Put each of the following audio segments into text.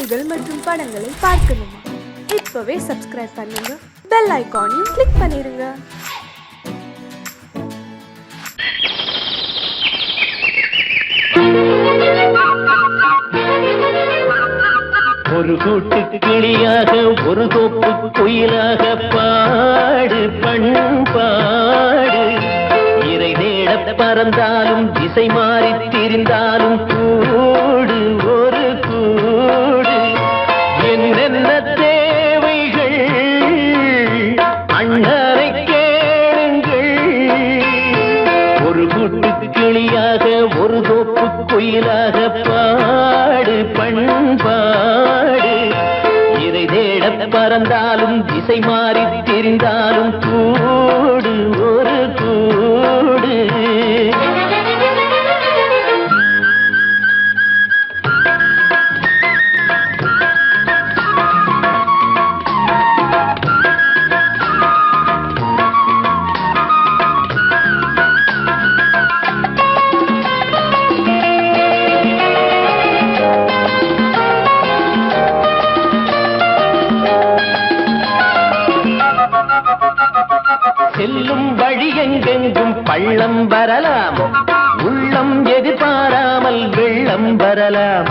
செய்திகள் மற்றும் படங்களை பார்க்கணுமா? இப்பவே சப்ஸ்கிரைப் பண்ணுங்க, பெல் ஐகானையும் கிளிக் பண்ணிருங்க. ஒரு கூட்டு கிளியாக ஒரு தோப்பு குயிலாக பாடு பண்பாடு. இறை தேட பறந்தாலும் திசை மாறி திரிந்தாலும் கூடு ஒரு கூடு. என்னென்ன தேவைகள் அண்ணரை கேளுங்கள். ஒரு கூட்டு கிளியாக ஒரு தோப்பு குயிலாக பாடு பண்பாடு. இதை தேட பறந்தாலும் திசை மாறி திரிந்தாலும் கூடு ஒரு கூடு. செல்லும் வழி எங்கெங்கும் பள்ளம் வரலாம், உள்ளம் எதிர்பாராமல் வெள்ளம் வரலாம்.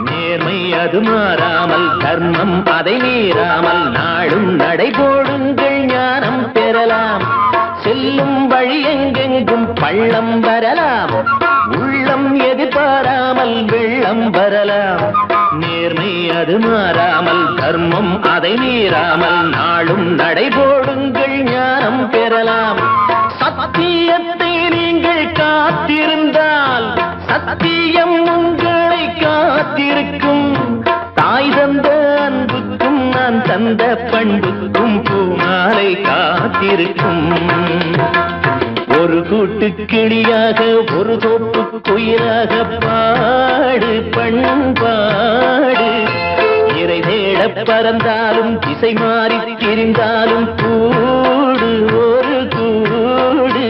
நேர்மை அது மாறாமல், தர்மம் அதை மீறாமல், நாளும் நடைபோடுங்கள் ஞானம் பெறலாம். செல்லும் வழி எங்கெங்கும் பள்ளம் வரலாம், உள்ளம் எதிர்பாராமல் வெள்ளம் வரலாம். நேர்மை அது மாறாமல், தர்மம் அதை மீறாமல், நாளும் நடைபோடுங்கள் ஞானம் பெறலாம். சத்தியத்தை நீங்கள் காத்திருந்தால் சத்தியம் உங்களை காத்திருக்கும். தாய் தந்த அன்புக்கும் நான் தந்த பண்புக்கும் பூமாலை காத்திருக்கும். ஒரு கூட்டு கிளியாக ஒரு தோப்பு குயிலாக பாடு பண்பாடு. இறை தேட பறந்தாலும் திசை மாறி திரிந்தாலும் கூடு ஒரு கூடு.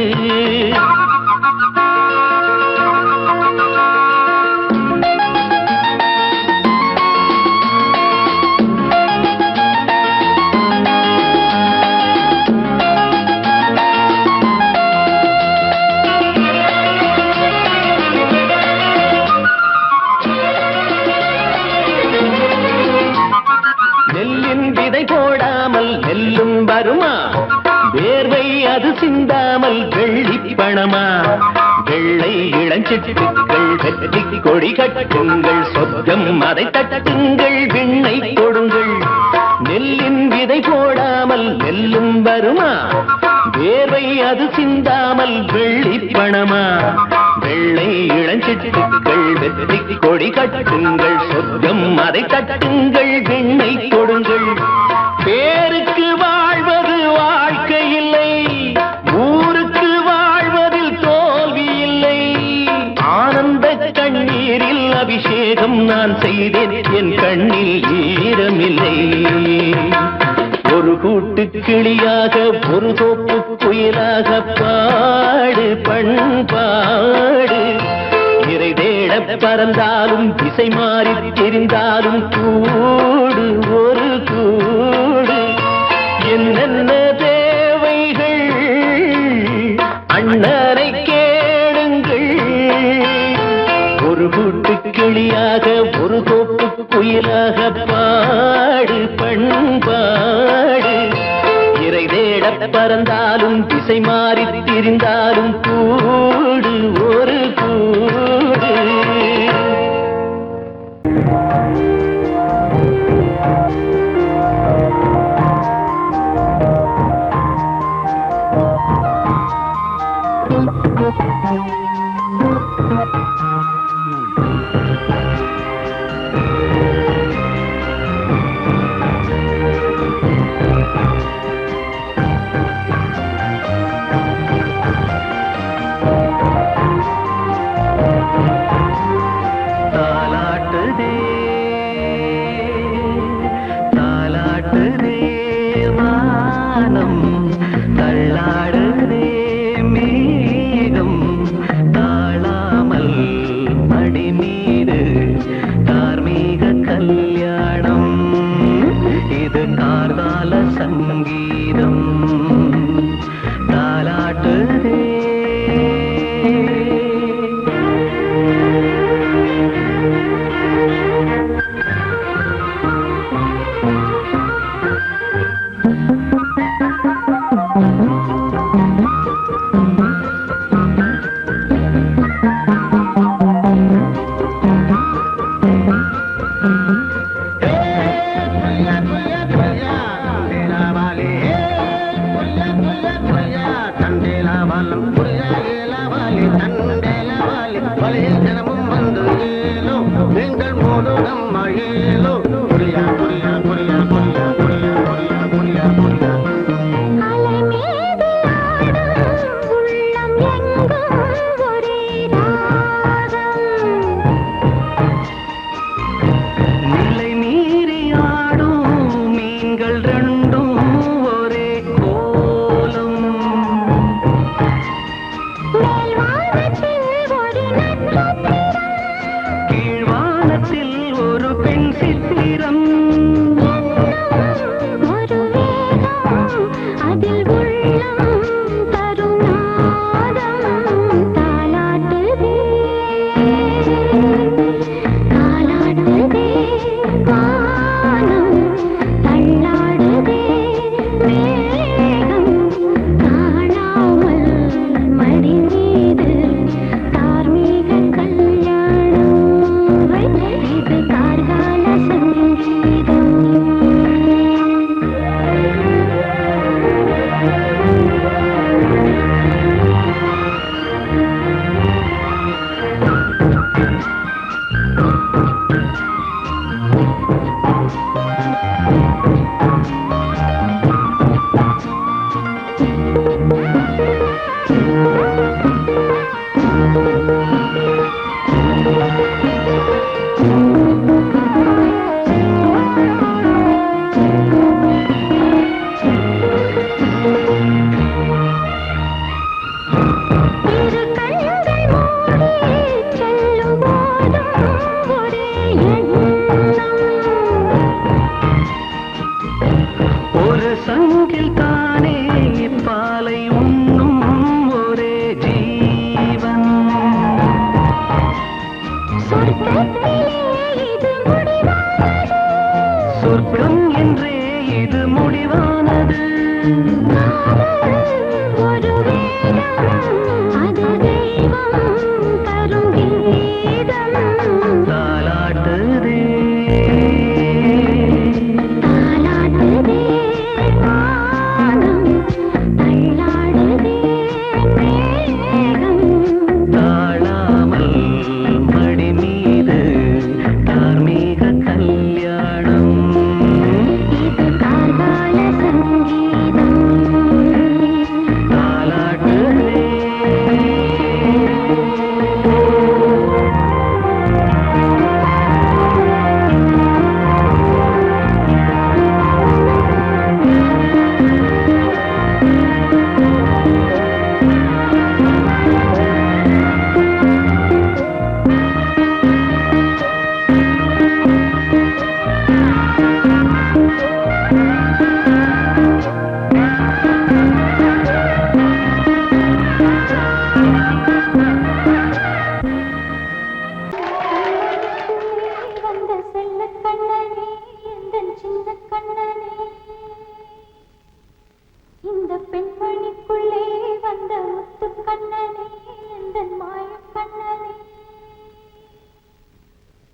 நெல்லின் விதை போடாமல் நெல்லும் வருமா? வேர்வை அது சிந்தாமல் வெள்ளி பணமா? வெள்ளை இளஞ்சிட்டுக்கள் வெற்றி கொடி கட்டுங்கள், சொர்க்கம் அதை தட்டுங்கள், விண்ணை கொடுங்கள். நெல்லின் விதை போடாமல் நெல்லும் வருமா? வேர்வை அது சிந்தாமல் வெள்ளி பணமா? வெள்ளை இளஞ்சிட்டுக்கள் வெற்றி கொடி கட்டுங்கள், சொர்க்கம் அதை தட்டுங்கள், விண்ணை கொடுங்கள். பேருக்கு வாழ்வது வாழ்க்கை இல்லை, ஊருக்கு வாழ்வதில் தோல்வி இல்லை. ஆனந்த கண்ணீரில் அபிஷேகம் நான் செய்தேன், என் கண்ணில் ஈரமில்லை. ஒரு கூட்டு கிளியாக ஒரு தோப்பு குயிலாக பாடு பண்பாடு. இறை தேட பறந்தாலும் திசை மாறி தெரிந்தாலும் கூடு ஒரு கூடு. என்னென்ன தேவைகள் அண்ணரை கேளுங்கள். ஒரு கூட்டு கிளியாக ஒரு தோப்பு குயிலாக பாடு பண்பாடு. இறை தேட பறந்தாலும் திசை மாறி திரிந்தாலும் கூடு ஒரு கூடு. தள்ளாடுதே மேகம் தாழாமல் சங்கீதம் தாலாட்டுதே.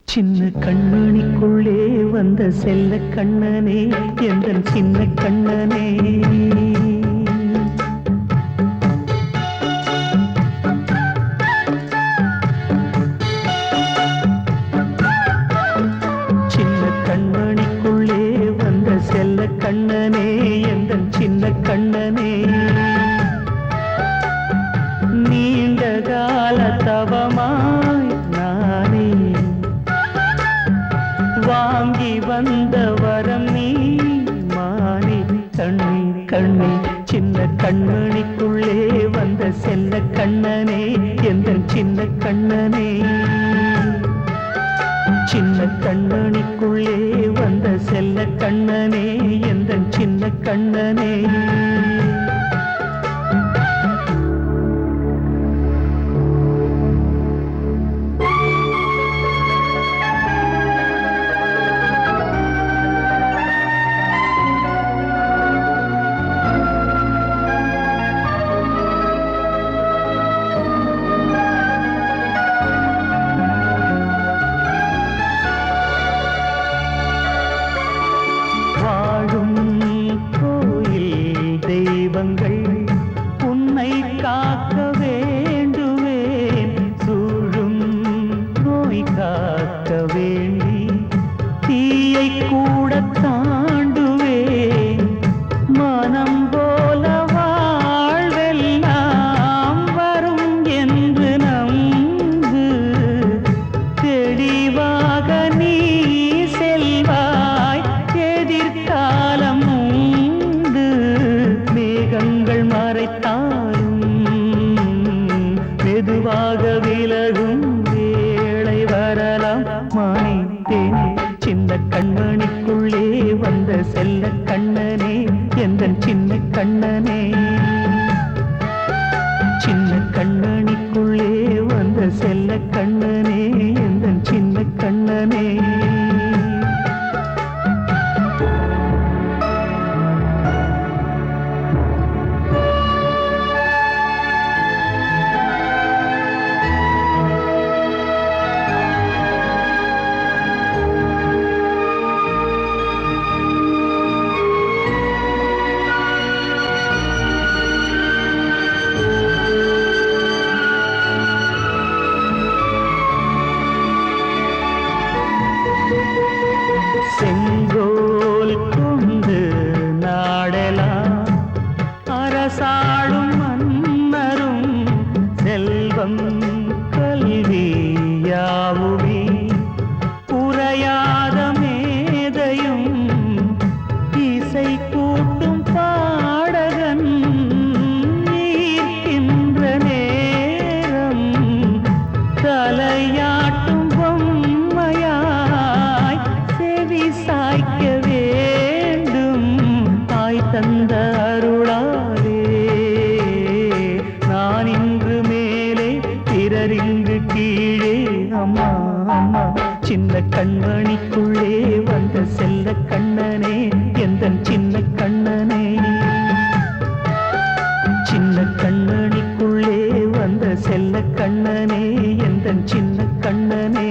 சின்ன கண்மணிக்குள்ளே வந்த செல்ல கண்ணனே எந்தன் சின்ன கண்ணனே சின்ன கண்மணிக்குள்ளே வந்த செல்ல கண்ணனே எந்தன் சின்ன கண்ணனே நீண்ட கால தவமாய் நானே வாங்கி வந்த வரம் நீ மானே கண்ணே கண்ணே சின்ன கண்மணிக்குள்ளே வந்த செல்ல கண்ணனே எந்தன் சின்ன கண்ணனே சின்ன கண்மணிக்குள்ளே வந்த செல்ல கண்ணனே எந்தன் சின்ன கண்ணனே. உன்னை காக்க வேண்டுவேன், சூழும் நோய் காக்க வேண்டி தீயை கூட தாண்டுவேன். மனம் போல வாழ்வெல்லாம் வரும் என்று நம்பு, தெளிவாக நீ செல்வாய், எதிர்காலம் உண்டு. மேகங்கள் மறைத்தாலும் மெதுவாக விலகும் வேளை வரலாம். மானே தேனே சின்ன கண்மணிக்குள்ளே வந்த செல்ல கண்ணனே, எந்தன் சின்ன கண்ணனே. சின்ன கண்ணனிக்குள்ளே வந்த செல்ல கண்ணனே, எந்தன் சின்ன கண்ணனே. செங்கோல் கொண்டு நாடலாம் அரசாளும் மன்னரும், செல்வம் கல்வியாவுமே குறையாத மேதையும், இசை கூட்டும் பாடகன் ஈர்க்கின்ற நேரம், தலையாட்டும் பொம்மையாய் செவி சாய்க்க வேண்டும். தாய் தந்த அருளாலே நான் இன்று மேலே, பிறரிங்கு கீழே. அம்மா அம்மா சின்ன கண்மணிக்குள்ளே வந்த செல்ல கண்ணனே, எந்தன் சின்ன கண்ணனே. சின்ன கண்ணனிக்குள்ளே வந்த செல்ல கண்ணனே, எந்தன் சின்ன கண்ணனே.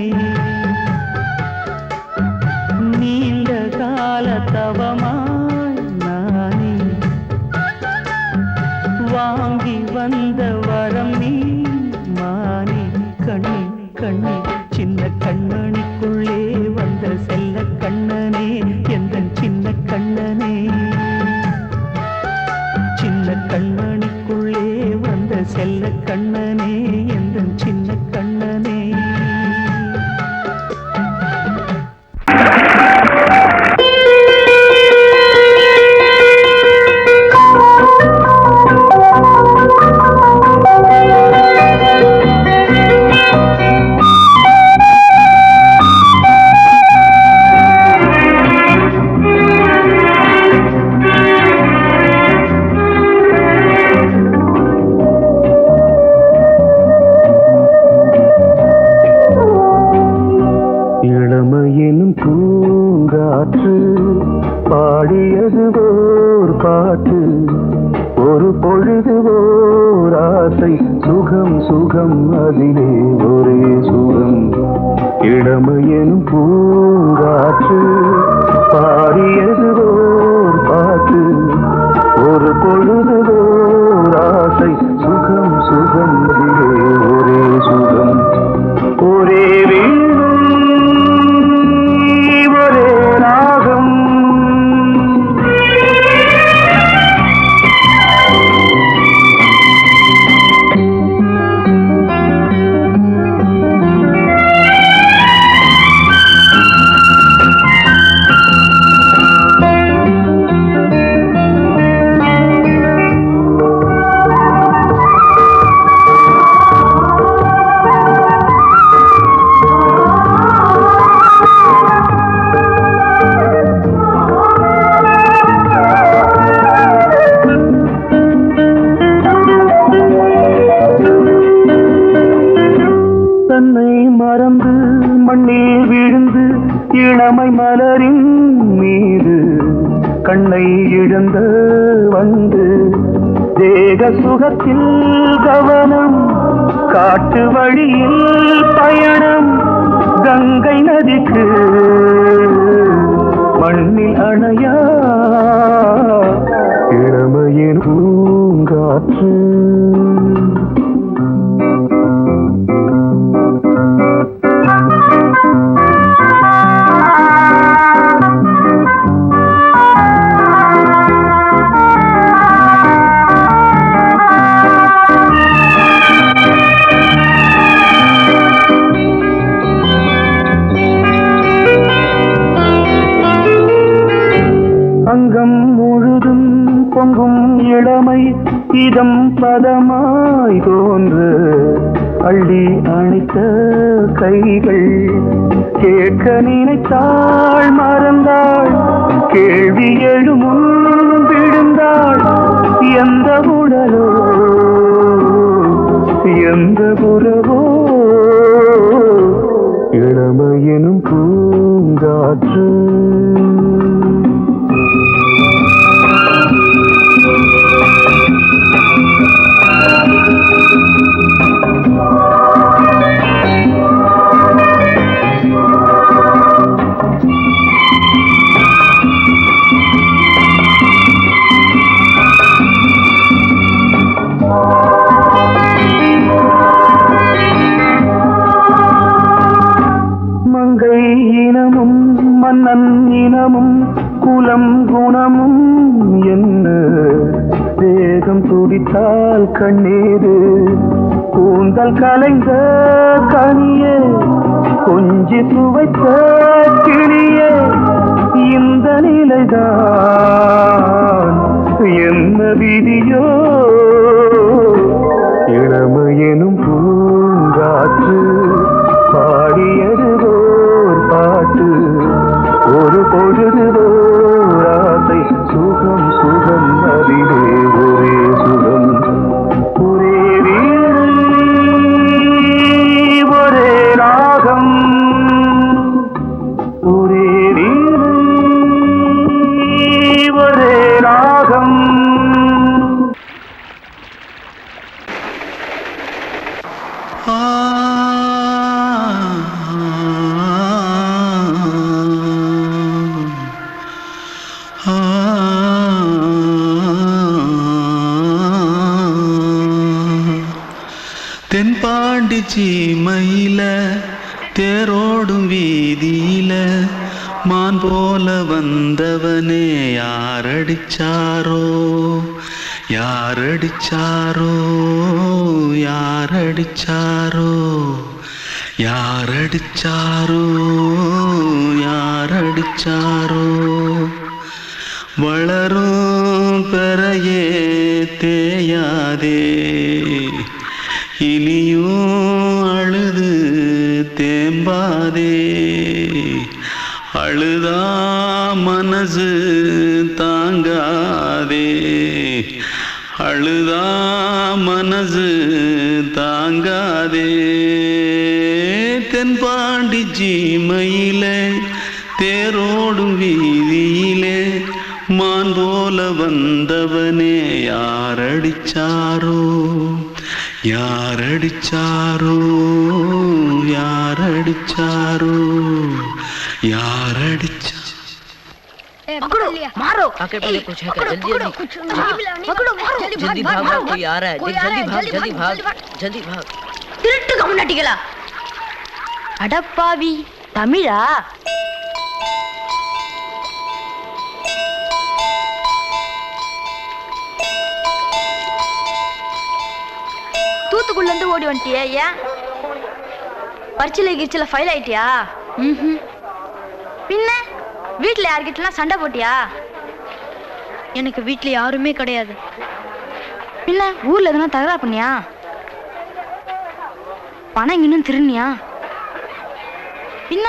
நீண்ட கால தவமாய் நானே வாங்கி வந்த வரம் நீ மானே. கண்ணே கண்ணே சின்ன கண்ணனிக்குள்ளே வந்த செல்ல கண்ணனே, எந்தன் சின்ன கண்ணனே. சின்ன கண்ணனிக்குள்ளே வந்த செல்ல கண்ணனே, எந்தன் சின்ன கண்ணனே. இளமையெனும் பூங்காற்று பாடியது ஓர் பாட்டு, ஒரு பொழுது ஓர் ஆசை, சுகம் சுகம் அதிலே ஒரே சுகம். இளமையெனும் பூங்காற்று பாடியது ஓர் பாட்டு, ஒரு பொழுது ஓர் ஆசை, சுகம் சுகம் அதிலே ஒரே சுகம். ஒரே ஒரே ராகம், இளமை மலரின் மீது கண்ணை இழந்த வந்து தேக சுகத்தில் கவனம் காட்டு வழியில் பயணம் கங்கை நதிக்கு மண்ணில் அணையா இளமையின் பூங்காற்று அங்கம் முழுதும் பொங்கும் இளமை இதம் பதமாய் தோன்று அள்ளி அணைத்த கைகள் கேட்க நினைத்தாள் மறந்தாள் கேள்வி எழுமுன் விழுந்தாள் எந்த உடலோ எந்த புறவோ இளமையெனும் பூங்காற்று மங்கை இனமும் மன்னன் இனமும் குலம் குணமும் என்ன வேகம் துடித்தால் கண்ணீரு கூந்தல் கலைந்த கனியே கொஞ்சி துவைத்த கிளியே இந்த நிலைதான் என்ன விதியோ இளமையெனும் பூங்காற்று பாடியது ஓர் பாட்டு ஒரு பொழுது ஓர் ஆசை சுகம் சுகம் அதிலே ஒரே சுகம் ஒரே வீடு ஒரே ராகம் ஒரே வீடு ஒரே ராகம் தென்பாண்டி சீமையில தேரோடும் வீதியில மான் போல வந்தவனே யாரடிச்சாரோ யாரடிச்சாரோ யாரடிச்சாரோ யாரடிச்சாரோ யாரடிச்சாரோ வளரும் பெறையே தேயாதே இனியும் அழுது தேம்பாதே அழுதா மனசு தாங்காதே அழுதா மனசு தாங்காதே தென்பாண்டி சீமையிலே தேரோடும் வீதியிலே மான் போல வந்தவனே யாரடிச்சாரோ யாரடிச்சாரோ யாரடிச்சாரோ யாரடிச்சா पकड़ो मारो पकड़ पकड़ कुछ है क्या जल्दी जल्दी पकड़ो मारो जल्दी भाग भाग कोई आ रहा है जल्दी भाग जल्दी भाग திருட்டு கம்முனட்டிகளா அடப்பாவி தமிழா தூத்துக்குள்ள இருந்து ஓடி வந்துட்டியா ஏன் பரிச்சையில கிரிச்சில ஃபைல் ஆயிட்டியா பின்ன வீட்டுல யார்கிட்டலாம் சண்டை போட்டியா எனக்கு வீட்டுல யாருமே கிடையாது பின்ன ஊர்ல எதுனா தகராறு பண்ணியா பணம் இன்னும் திருநியா பின்ன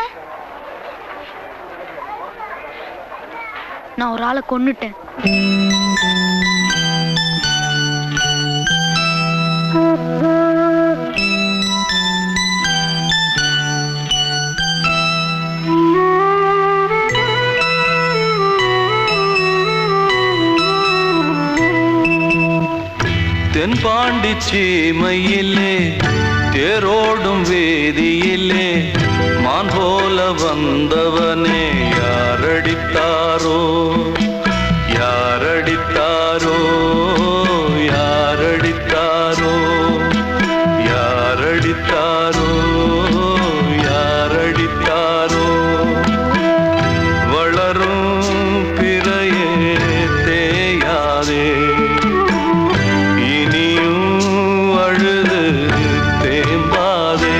நான் ஒரு ஆளை கொன்னுட்டேன் பாண்டி சீமையிலே தேரோடும் வேதியிலே மான் போல வந்தவனே யாரடித்தாரோ யாரடித்தாரோ யாரடித்தாரோ யாரடித்தாரோ யாரடித்தாரோ வளரும் பிறையே தேயாதே இனியும் அழுது தேம்பாதே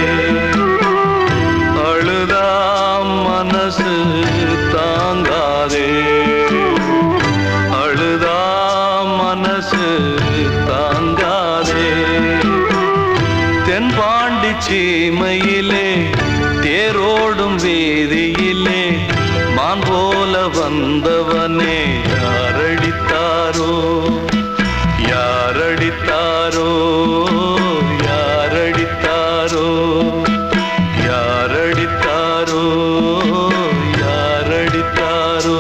அழுதாம் மனசு தாங்காதே அழுதாம் மனசு தாங்காதே தென்பாண்டி சீமையிலே தேரோடும் வேதியிலே மான் போல வந்தவனே யாரடித்தாரோ யாரடித்தாரோ யாரடித்தாரோ யாரடித்தாரோ யாரடித்தாரோ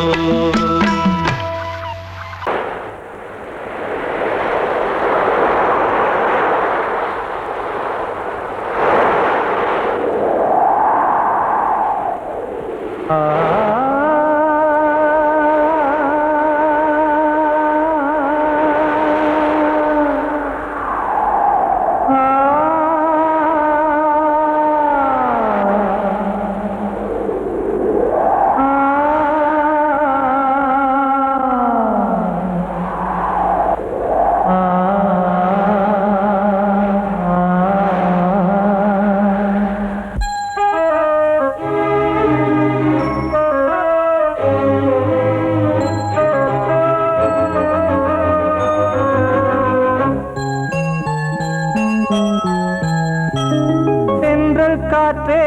காற்றே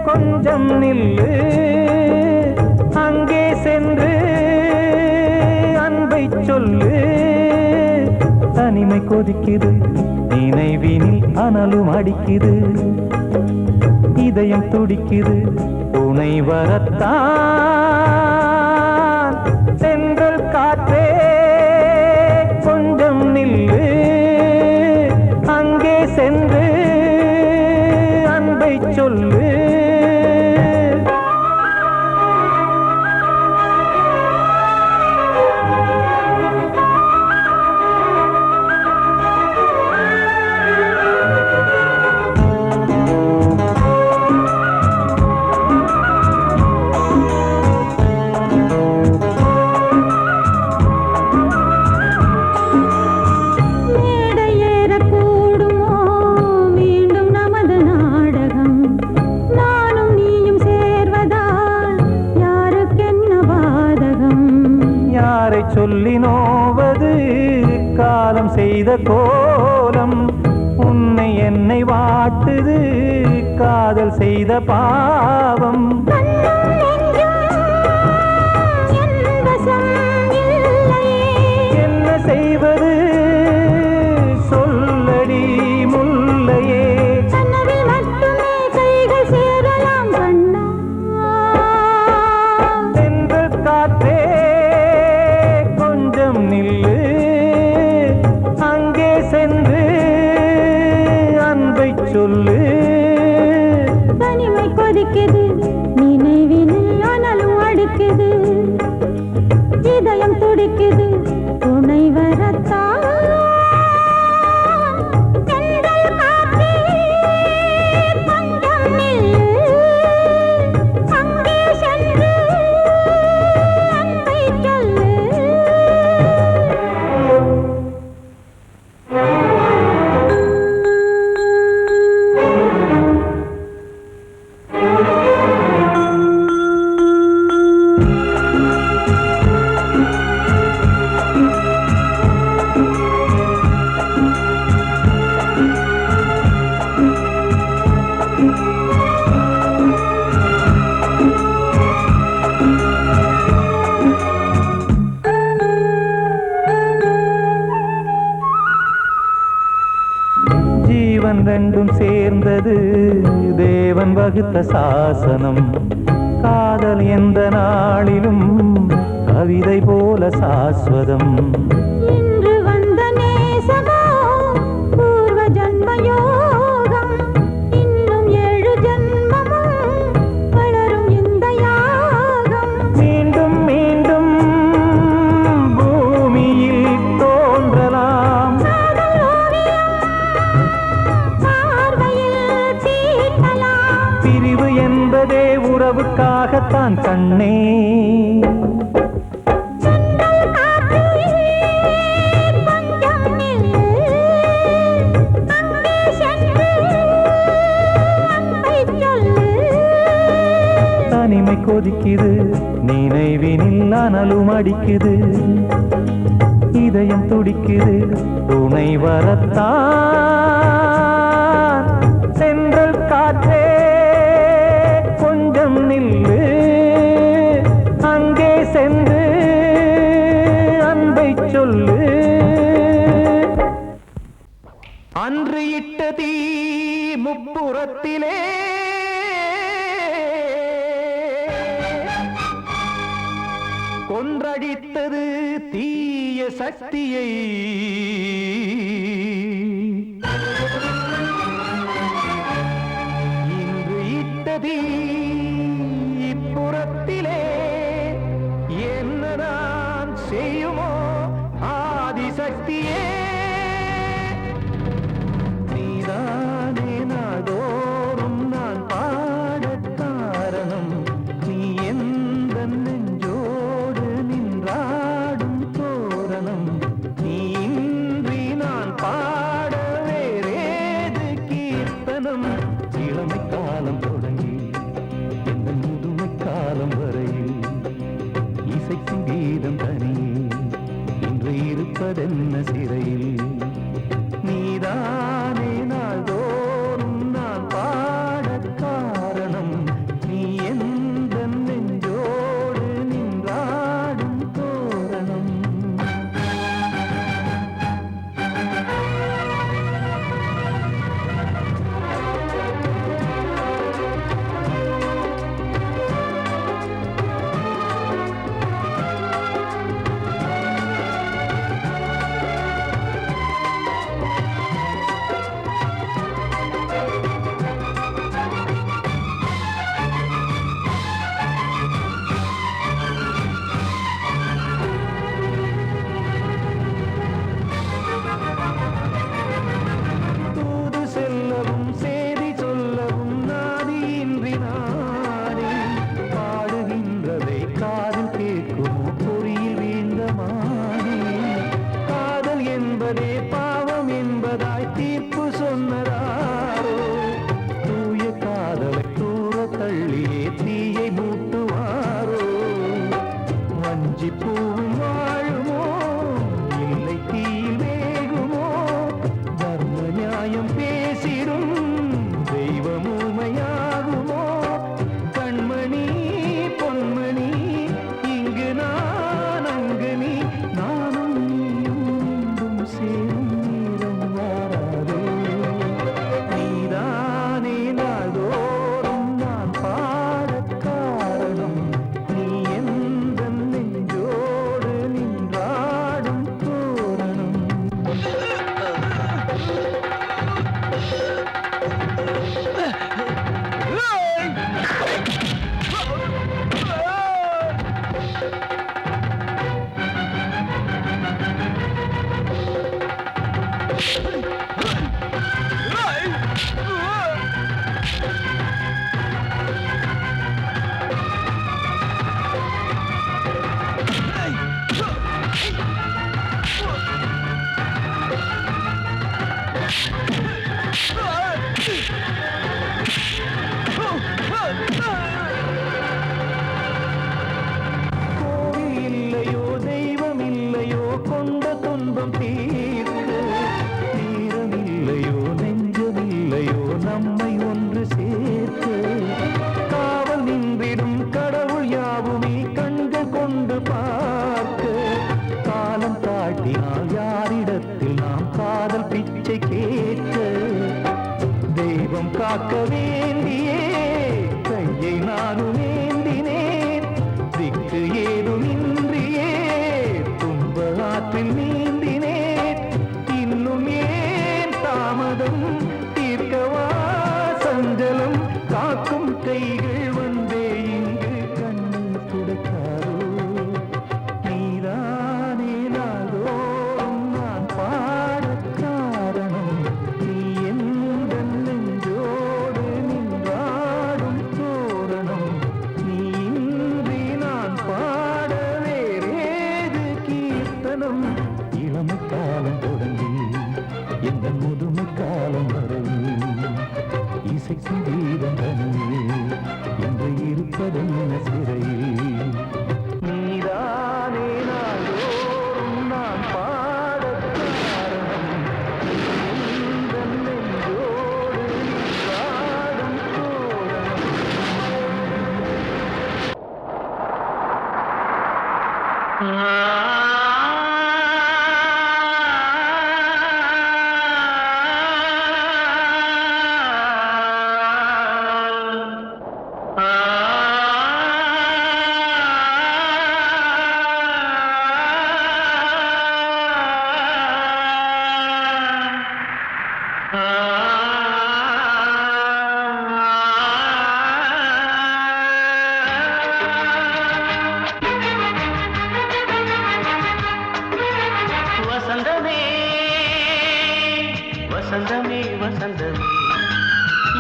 கொஞ்சம் நில்லு அங்கே சென்று அன்பை சொல்லு தனிமை கொதிக்குது நினைவினில் அனலும் அடிக்குது இதயம் துடிக்குது துணை வரத்தான் சென்றல் காற்றே கொஞ்சம் நில்லு அங்கே சென்று அன்பை சொல்லு சொல்லி நோவது காலம் செய்த கோலம் உன்னை என்னை வாட்டுது காதல் செய்த பாவம் என்ன செய்வது சொல்லடி முல்லையே சென்றல் காற்றே நில்லு அங்கே சென்று அன்பை சொல்லு தனிமை கொதிக்குது நினைவினில் அனலும் அடிக்குது இதயம் துடிக்குது துணை வரத்தான் ஜீவன் ரெண்டும் சேர்ந்தது தேவன் வகுத்த சாசனம் காதல் எந்த நாளிலும் கவிதை போல சாஸ்வதம் இன்று வந்த நேசமா பாடத்தான் கண்ணே. தனிமை கொதிக்குது, நினைவினில் அனலும் அடிக்குது, இதயம் துடிக்குது, துணை வரத்தான். சென்றல் காற்றே கொஞ்சம் நில்லு, அங்கே சென்று அன்பை சொல்லு. அன்று இட்ட தீ முப்புறத்திலே கொன்றடித்தது தீய சக்தியை. இன்று இட்டதீ இப்புறத்திலே என்னதான் செய்யுமோ ஆதிசக்தியே. நீதானே நாடோறும் நான் பாட காரணம், நீ எந்த நெஞ்சோடு நின்றாடும் தோரணம். நீ இன்றி நான் பாட வேறேது கீர்த்தனம். இளமை காலம் தொடங்கி எந்த முதுமை காலம் வரையில் இசைக்கும் கீதம் தனியே இன்று இருப்பதென்ன சிறையில். நீதானே நாள்தோறும் நான் பாட காரணம், நீ எந்த நெஞ்சோடு நின்றாடும் தோரணம். தூது செல்லவும் சேதி சொல்லவும் நாதியின்றி நானே பாடுகின்றதை காதில் கேட்குமோ பொறியில் வீழ்ந்த மானே. காதல் என்பதே பாவம் என்பதாய் தீர்ப்பு சொன்னதாரோ, தூய காதலை தூர தள்ளியே தீயை மூட்டுவாரோ. வஞ்சி பூவும் வாழுமோ இல்லை தீயில் வேகுமோ, தர்ம நியாயம் பேசிடும் தெய்வம் ஊமையாகுமோ. கண்மணி பொன்மணி இங்கு நான் அங்கு நீ, நானும் நீயும் மீண்டும் சேரும் நேரம் வாராதோ. நீதானே நாள்தோறும் நான் பாட காரணம், நீ எந்த நெஞ்சோடு நின்றாடும் தோரணம். கோவில் இல்லையோ தெய்வம் இல்லையோ கொண்ட துன்பம் தீர்க்க, நேரம் இல்லையோ நெஞ்சம் இல்லையோ நம்மை ஒன்று சேர்க்க. காவல் நின்றிடும் கடவுள் யாவுமே கண்கள் கொண்டு பார்க்க. காலம் காட்டினால் யாரிடத்தில் நாம் காதல் பிச்சை கேட்க. தெய்வம் காக்க வேண்டியே கையை நானும் ஏந்தினேன், திக்கு ஏதுமின்றியே துன்ப ஆற்றில் நீந்தினேன். இன்னும் ஏன் தாமதம் தீர்க்கவா சஞ்சலம், காக்கும் கைகள் வந்தே இங்கு கண்ணீர் துடைக்காரோ. நீதானே நாள்தோறும் நான் பாட காரணம், நீ எந்த நெஞ்சோடு வசந்தமே வசந்தமே வசந்தமே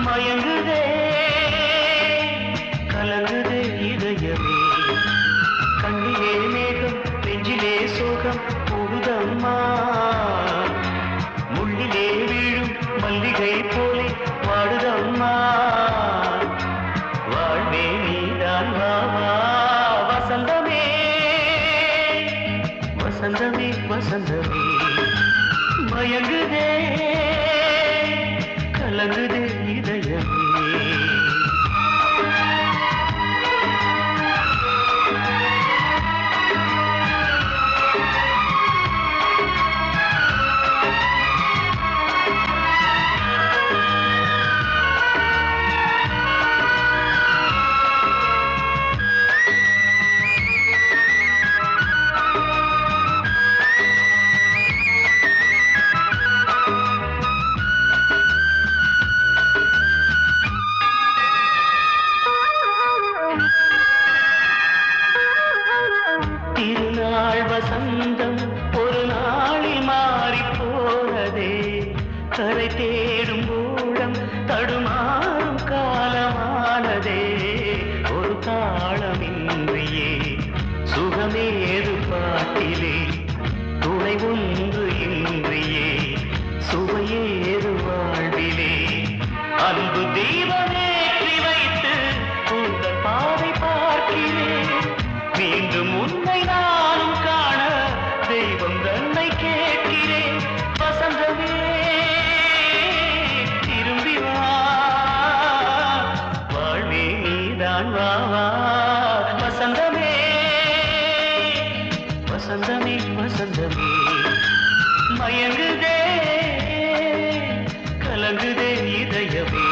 மயங்குதே கலங்குதே இதயமே கண்ணிலே மேகம் நெஞ்சிலே சோகம் கூடுதம்மா முள்ளிலே வீழும் மல்லிகை போலே வாடுதம்மா வாழ்வே நீதான் வாவா வசந்தமே வசந்தமே வசந்தமே மயங்குதே கலங்குதே இதயமே திருநாள் வசந்தம் ஒரு நாளில் மாறி போனதே கரை தேடும் ஊழம் தடுமாறும் காலமானதே ஒரு தாளமின்றியே சுகமேது பாட்டிலே துணை ஒன்று இன்றியே சுவையேது வாழ்விலே அன்பு தீபமேற்றி வைத்து உங்கள் பாதை பார்க்கிறேன் மீண்டும் உன்னை நானும் காண தெய்வம் தன்னை கேட்கிறேன் வசந்தமே திரும்பி வா வாழ்வே நீதான் வா வா வசந்தமே வசந்தமே வசந்தமே மயங்குதே கலங்குதே இதயமே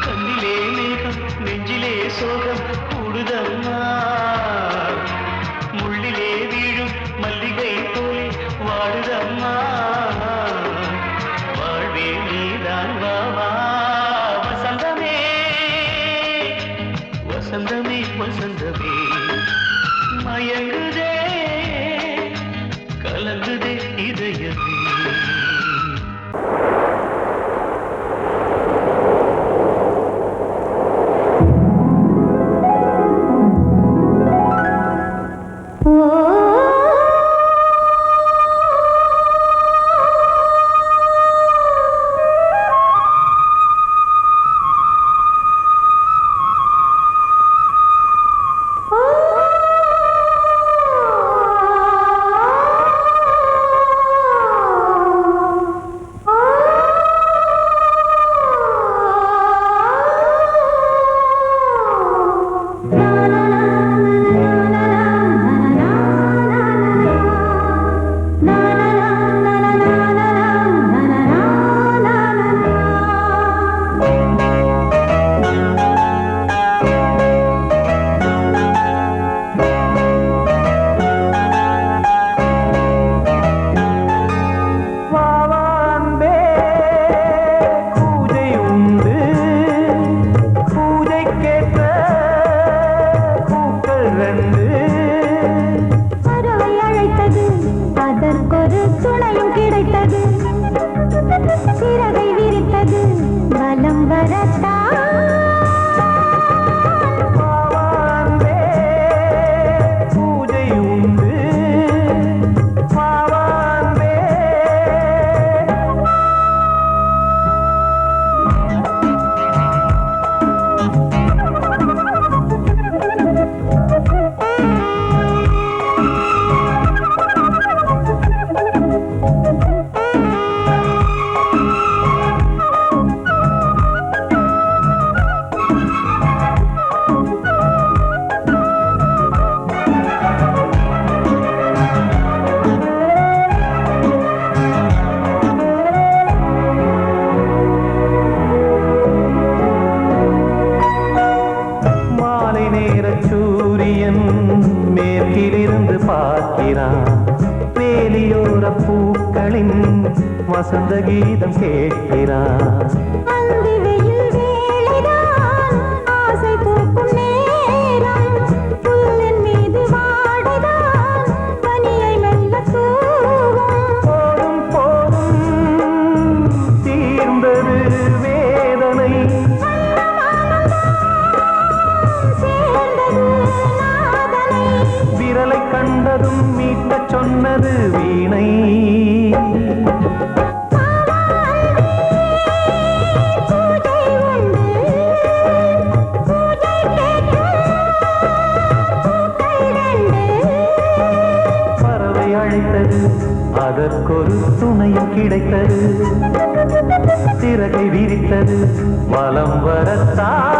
கண்ணிலே மேகம் நெஞ்சிலே சோகம் கூடுதம்மா முள்ளிலே வீழும் மல்லிகை போலே வாடுதம்மா வாழ்வே நீதான் வா வா வசந்தமே வசந்தமே வசந்தமே மயங்குதே கலங்குதே இதயமே ஆ சூரியன் மேற்கிலிருந்து பார்க்கிறான் வேலியோர பூக்களின் வசந்த கீதம் கேட்கிறான் அந்தி வெயில் வேளைதான் ஆசை பூக்கும் நேரம் புல்லின் மீது வாடைதான் பனியை மெல்ல தூவும் போதும் போதும் தீர்ந்தது வேதனை சேர்ந்தது நாதனை விரலை கண்டதும் மீட்டச் சொன்னது வீணை பூஜை உண்டு பூஜை கேட்கும் பூக்கள் ரெண்டு பறவை அழைத்தது அதற்கொரு துணையும் கிடைத்தது சிறகை விரித்தது வலம் வரத்தான்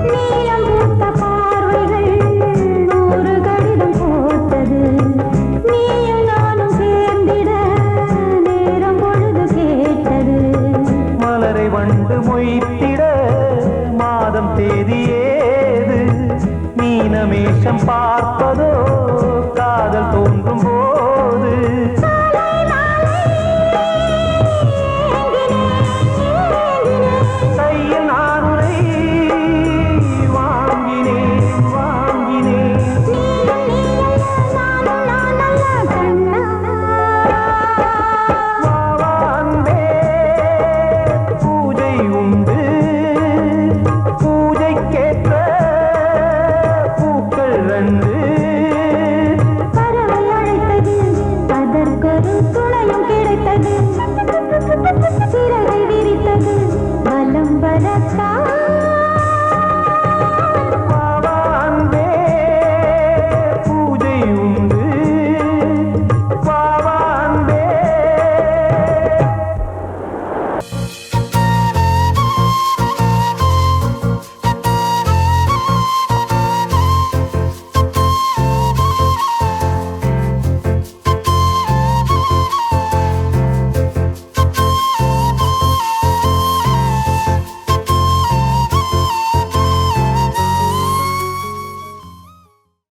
நீலம் பூத்த பார்வைகள் நூறு கடிதம் போட்டது நீயும் நானும் சேர்ந்திட நேரம் பொழுது கேட்டது மலரை வண்டு மொய்த்திட மாதம் தேதி ஏது மீனமேஷம் பார்ப்பதோ காதல் தோன்ற